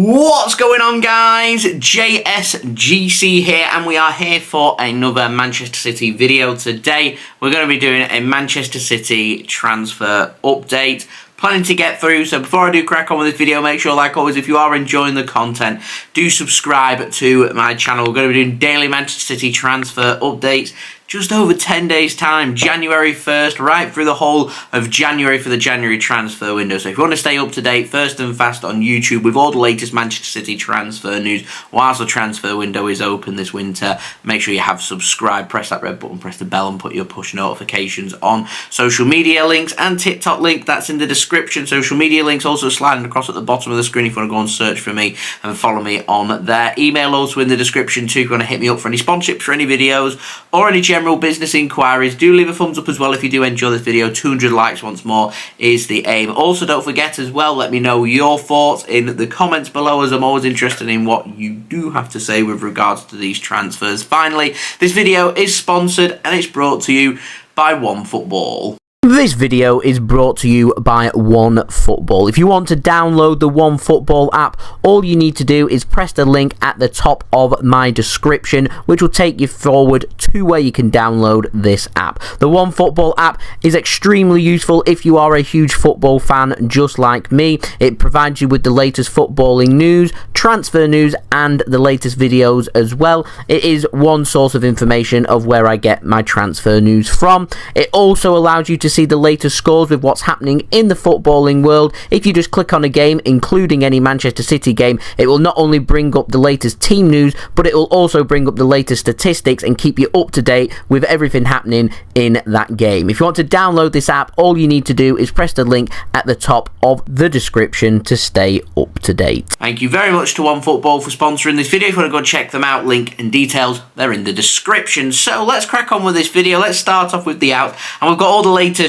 What's going on, guys? JSGC here, and we are here for another Manchester City video. Today we're going to be doing a Manchester City transfer update. Planning to get through, so before I do crack on with this video, make sure, like always, if you are enjoying the content, do subscribe to my channel. We're going to be doing daily Manchester City transfer updates. Just over 10 days time, January 1st, right through the whole of January for the January transfer window. So if you want to stay up to date, first and fast on YouTube with all the latest Manchester City transfer news, whilst the transfer window is open this winter, make sure you have subscribed, press that red button, press the bell and put your push notifications on. Social media links and TikTok link, that's in the description. Social media links also sliding across at the bottom of the screen if you want to go and search for me and follow me on there. Email also in the description too if you want to hit me up for any sponsorships for any videos or any general business inquiries. Do leave a thumbs up as well if you do enjoy this video. 200 likes once more is the aim. Also, don't forget as well, let me know your thoughts in the comments below, as I'm always interested in what you do have to say with regards to these transfers. Finally, this video is sponsored and it's brought to you by OneFootball. This video is brought to you by OneFootball. If you want to download the OneFootball app, all you need to do is press the link at the top of my description, which will take you forward to where you can download this app. The OneFootball app is extremely useful if you are a huge football fan just like me. It provides you with the latest footballing news, transfer news, and the latest videos as well. It is one source of information of where I get my transfer news from. It also allows you to see the latest scores with what's happening in the footballing world. If you just click on a game, including any Manchester City game, it will not only bring up the latest team news, but it will also bring up the latest statistics and keep you up to date with everything happening in that game. If you want to download this app, all you need to do is press the link at the top of the description to stay up to date. Thank you very much to OneFootball for sponsoring this video. If you want to go check them out, link and details, they're in the description. So let's crack on with this video. Let's start off with the out, and we've got all the latest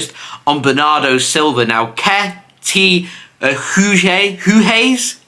on Bernardo Silva. Now, Jugues,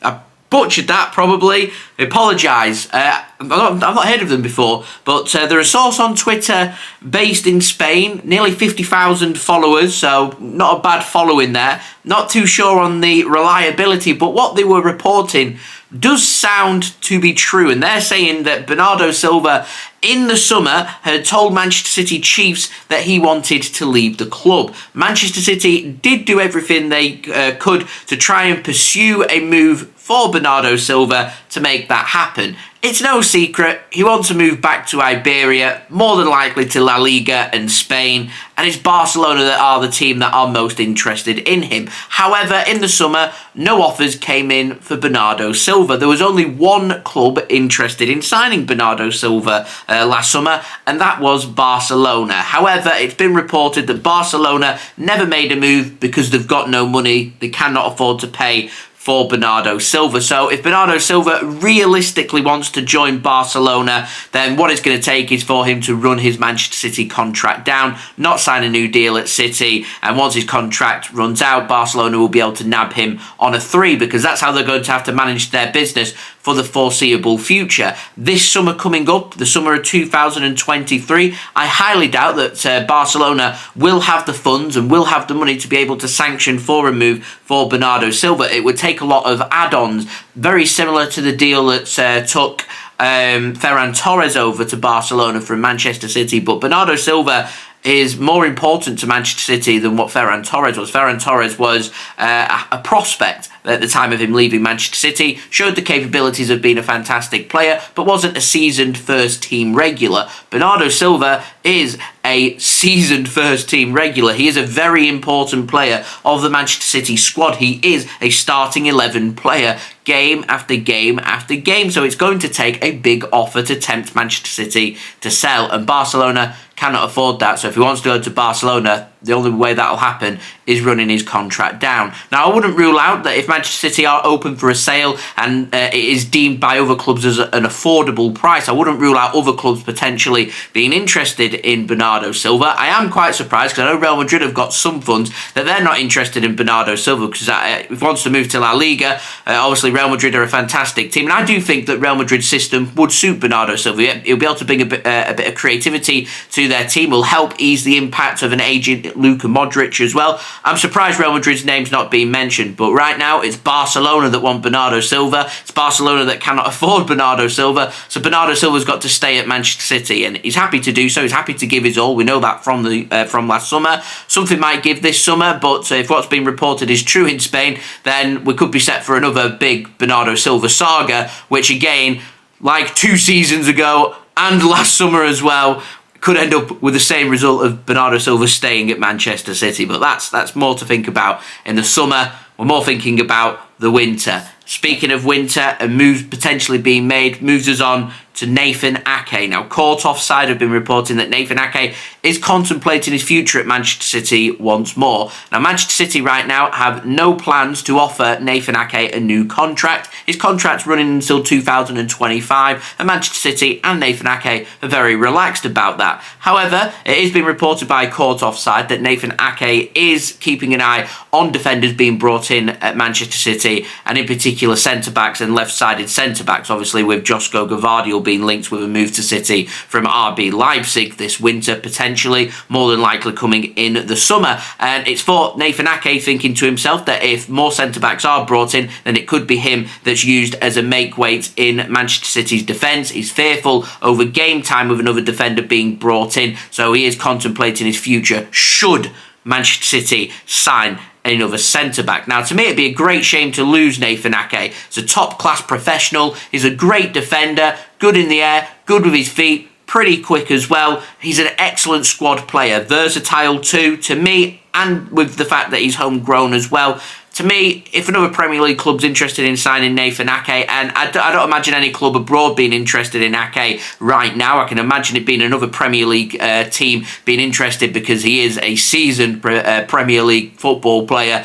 I butchered that probably. I apologise. I've not heard of them before, but they're a source on Twitter based in Spain, nearly 50,000 followers, so not a bad following there. Not too sure on the reliability, but what they were reporting does sound to be true, and they're saying that Bernardo Silva in the summer had told Manchester City Chiefs that he wanted to leave the club. Manchester City did do everything they could to try and pursue a move for Bernardo Silva to make that happen. It's no secret, he wants to move back to Iberia, more than likely to La Liga and Spain, and it's Barcelona that are the team that are most interested in him. However, in the summer, no offers came in for Bernardo Silva. There was only one club interested in signing Bernardo Silva last summer, and that was Barcelona. However, it's been reported that Barcelona never made a move because they've got no money, they cannot afford to pay for Bernardo Silva. So if Bernardo Silva realistically wants to join Barcelona, then what it's going to take is for him to run his Manchester City contract down, not sign a new deal at City, and once his contract runs out, Barcelona will be able to nab him on a 3, because that's how they're going to have to manage their business for the foreseeable future. This summer coming up, the summer of 2023, I highly doubt that Barcelona will have the funds and will have the money to be able to sanction for a move for Bernardo Silva. It would take a lot of add-ons, very similar to the deal that took Ferran Torres over to Barcelona from Manchester City, but Bernardo Silva is more important to Manchester City than what Ferran Torres was. Ferran Torres was a prospect at the time of him leaving Manchester City, showed the capabilities of being a fantastic player, but wasn't a seasoned first-team regular. Bernardo Silva is a seasoned first-team regular. He is a very important player of the Manchester City squad. He is a starting 11 player game after game after game, so it's going to take a big offer to tempt Manchester City to sell, and Barcelona cannot afford that. So if he wants to go to Barcelona, the only way that'll happen is running his contract down. Now, I wouldn't rule out that if Manchester City are open for a sale and it is deemed by other clubs as an affordable price, I wouldn't rule out other clubs potentially being interested in Bernardo Silva. I am quite surprised because I know Real Madrid have got some funds that they're not interested in Bernardo Silva, because if he wants to move to La Liga, obviously Real Madrid are a fantastic team, and I do think that Real Madrid's system would suit Bernardo Silva. He'll be able to bring a bit of creativity to their team, will help ease the impact of an aging Luka Modric as well. I'm surprised Real Madrid's name's not being mentioned, but right now it's Barcelona that want Bernardo Silva. It's Barcelona that cannot afford Bernardo Silva, so Bernardo Silva's got to stay at Manchester City, and he's happy to do so. He's happy to give his all. We know that from last summer. Something might give this summer, but if what's been reported is true in Spain, then we could be set for another big Bernardo Silva saga, which again, like 2 seasons ago and last summer as well, could end up with the same result of Bernardo Silva staying at Manchester City. But that's more to think about in the summer. We're more thinking about the winter. Speaking of winter and moves potentially being made, moves us on to Nathan Ake. Now, Court Offside have been reporting that Nathan Ake is contemplating his future at Manchester City once more. Now, Manchester City right now have no plans to offer Nathan Ake a new contract. His contract's running until 2025, and Manchester City and Nathan Ake are very relaxed about that. However, it has been reported by Court Offside that Nathan Ake is keeping an eye on defenders being brought in at Manchester City, and in particular centre-backs and left-sided centre-backs, obviously with Josko Gvardiol being linked with a move to City from RB Leipzig this winter, potentially, more than likely coming in the summer. And it's for Nathan Ake thinking to himself that if more centre-backs are brought in, then it could be him that's used as a make-weight in Manchester City's defence. He's fearful over game time with another defender being brought in, so he is contemplating his future should Manchester City sign another centre-back. Now, to me, it'd be a great shame to lose Nathan Ake. He's a top-class professional. He's a great defender, good in the air, good with his feet, pretty quick as well. He's an excellent squad player, versatile too, to me, and with the fact that he's homegrown as well. To me, if another Premier League club's interested in signing Nathan Ake, and I don't imagine any club abroad being interested in Ake right now. I can imagine it being another Premier League team being interested because he is a seasoned Premier League football player,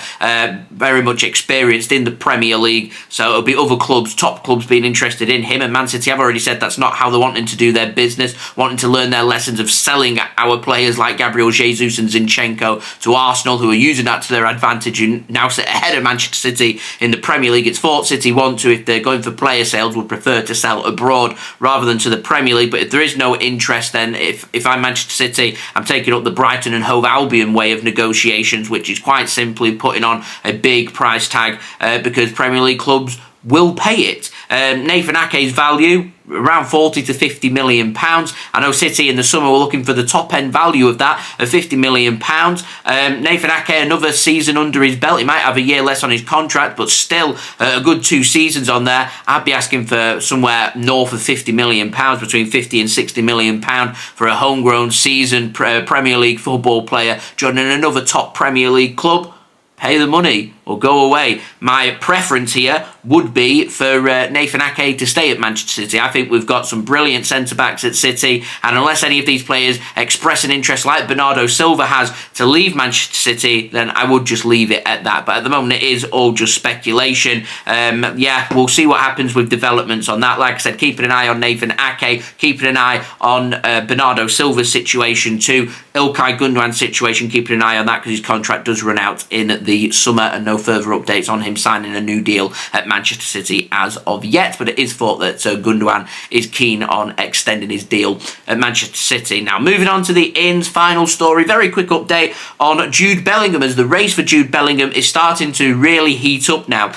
very much experienced in the Premier League. So it'll be other clubs, top clubs, being interested in him. And Man City, I've already said that's not how they're wanting to do their business, wanting to learn their lessons of selling our players like Gabriel Jesus and Zinchenko to Arsenal, who are using that to their advantage and now sit ahead of Manchester City in the Premier League. It's thought City want to, if they're going for player sales, would prefer to sell abroad rather than to the Premier League. But if there is no interest, then if I'm Manchester City, I'm taking up the Brighton and Hove Albion way of negotiations, which is quite simply putting on a big price tag because Premier League clubs will pay it. Nathan Ake's value, around 40 to 50 million pounds. I know City in the summer were looking for the top end value of that, of 50 million pounds. Nathan Ake, another season under his belt. He might have a year less on his contract, but still a good 2 seasons on there. I'd be asking for somewhere north of 50 million pounds, between 50 and 60 million pound for a homegrown seasoned Premier League football player joining another top Premier League club. Pay the money or go away. My preference here would be for Nathan Ake to stay at Manchester City. I think we've got some brilliant centre-backs at City, and unless any of these players express an interest like Bernardo Silva has to leave Manchester City, then I would just leave it at that. But at the moment, it is all just speculation. Yeah, we'll see what happens with developments on that. Like I said, keeping an eye on Nathan Ake, keeping an eye on Bernardo Silva's situation too, Ilkay Gundogan's situation, keeping an eye on that because his contract does run out in the summer, and no further updates on him signing a new deal at Manchester City as of yet, but it is thought that Gundogan is keen on extending his deal at Manchester City. Now, moving on to the Inns final story, very quick update on Jude Bellingham, as the race for Jude Bellingham is starting to really heat up now.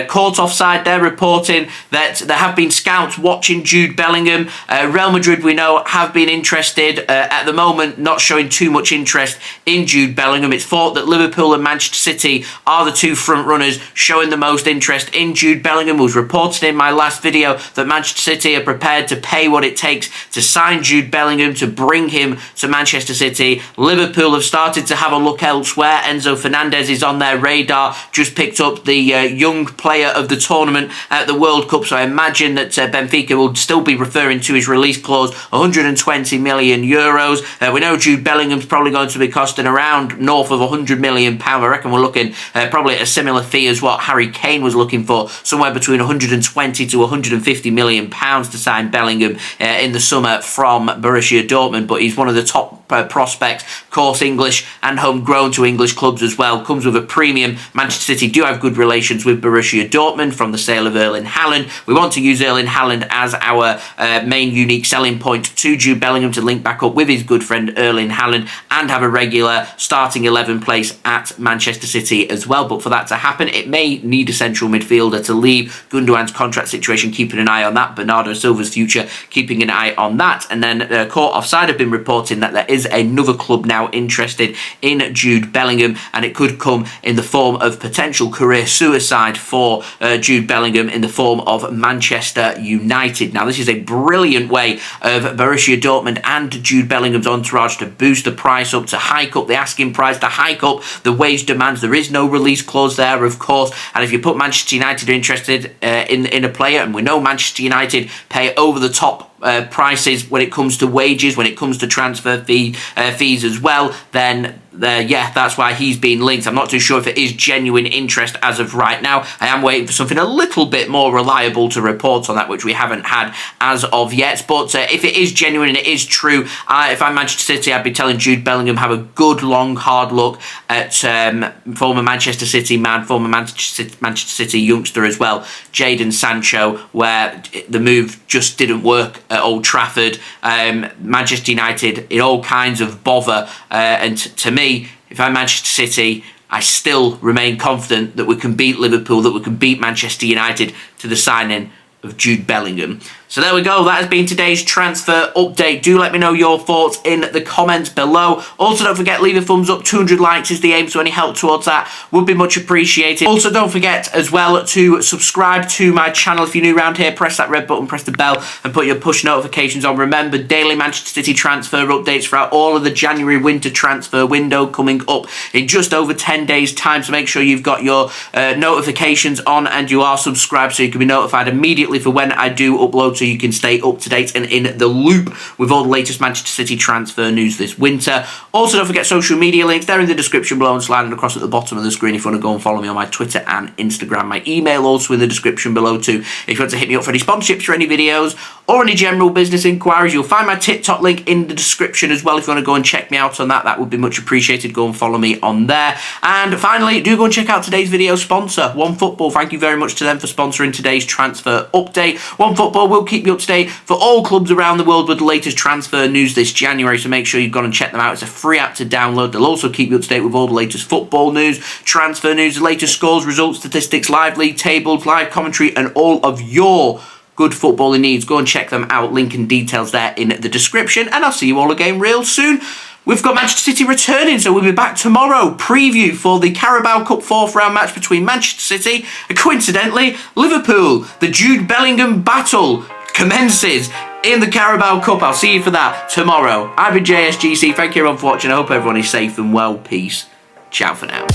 Court Offside, they're reporting that there have been scouts watching Jude Bellingham. Real Madrid, we know, have been interested. At the moment, not showing too much interest in Jude Bellingham. It's thought that Liverpool and Manchester City are the 2 front runners showing the most interest in Jude Bellingham. It was reported in my last video that Manchester City are prepared to pay what it takes to sign Jude Bellingham, to bring him to Manchester City. Liverpool have started to have a look elsewhere. Enzo Fernandez is on their radar, just picked up the young player of the tournament at the World Cup, so I imagine that Benfica will still be referring to his release clause, 120 million euros. We know Jude Bellingham's probably going to be costing around north of 100 million pounds. I reckon we're looking probably at a similar fee as what Harry Kane was looking for, somewhere between 120 to 150 million pounds to sign Bellingham in the summer from Borussia Dortmund. But he's one of the top prospects, of course English and homegrown to English clubs as well. Comes with a premium. Manchester City do have good relations with Borussia Dortmund from the sale of Erling Haaland. We want to use Erling Haaland as our main unique selling point to Jude Bellingham to link back up with his good friend Erling Haaland and have a regular starting 11 place at Manchester City as well. But for that to happen, it may need a central midfielder to leave. Gundogan's contract situation, keeping an eye on that. Bernardo Silva's future, keeping an eye on that. And then Court Offside have been reporting that there is another club now interested in Jude Bellingham, and it could come in the form of potential career suicide for Jude Bellingham in the form of Manchester United. Now, this is a brilliant way of Borussia Dortmund and Jude Bellingham's entourage to boost the price up, to hike up the asking price, to hike up the wage demands. There is no release clause there, of course, and if you put Manchester United interested in a player, and we know Manchester United pay over the top prices when it comes to wages, when it comes to transfer fees as well, then yeah, that's why he's been linked. I'm not too sure if it is genuine interest as of right now. I am waiting for something a little bit more reliable to report on that, which we haven't had as of yet. But if it is genuine and it is true, if I'm Manchester City, I'd be telling Jude Bellingham have a good, long, hard look at former Manchester City man, former Manchester City youngster as well, Jadon Sancho, where the move just didn't work at Old Trafford. Manchester United in all kinds of bother, and to me, if I'm Manchester City, I still remain confident that we can beat Liverpool, that we can beat Manchester United to the signing of Jude Bellingham. So there we go, that has been today's transfer update. Do let me know your thoughts in the comments below. Also, don't forget, leave a thumbs up. 200 likes is the aim, so any help towards that would be much appreciated. Also, don't forget as well to subscribe to my channel. If you're new around here, press that red button, press the bell, and put your push notifications on. Remember, daily Manchester City transfer updates throughout all of the January winter transfer window coming up in just over 10 days' time, so make sure you've got your notifications on and you are subscribed so you can be notified immediately for when I do upload, so you can stay up to date and in the loop with all the latest Manchester City transfer news this winter. Also, don't forget social media links. They're in the description below and sliding across at the bottom of the screen if you want to go and follow me on my Twitter and Instagram. My email also in the description below too if you want to hit me up for any sponsorships for any videos or any general business inquiries. You'll find my TikTok link in the description as well if you want to go and check me out on that. That would be much appreciated. Go and follow me on there. And finally, do go and check out today's video sponsor, OneFootball. Thank you very much to them for sponsoring today's transfer update. OneFootball will keep you up to date for all clubs around the world with the latest transfer news this January, so make sure you've gone and check them out. It's a free app to download. They'll also keep you up to date with all the latest football news, transfer news, the latest scores, results, statistics, live league tables, live commentary, and all of your good footballing needs. Go and check them out. Link and details there in the description, and I'll see you all again real soon. We've got Manchester City returning, so we'll be back tomorrow. Preview for the Carabao Cup 4th round match between Manchester City and, coincidentally, Liverpool. The Jude Bellingham battle commences in the Carabao Cup. I'll see you for that tomorrow. I've been JSGC. Thank you everyone for watching. I hope everyone is safe and well. Peace. Ciao for now.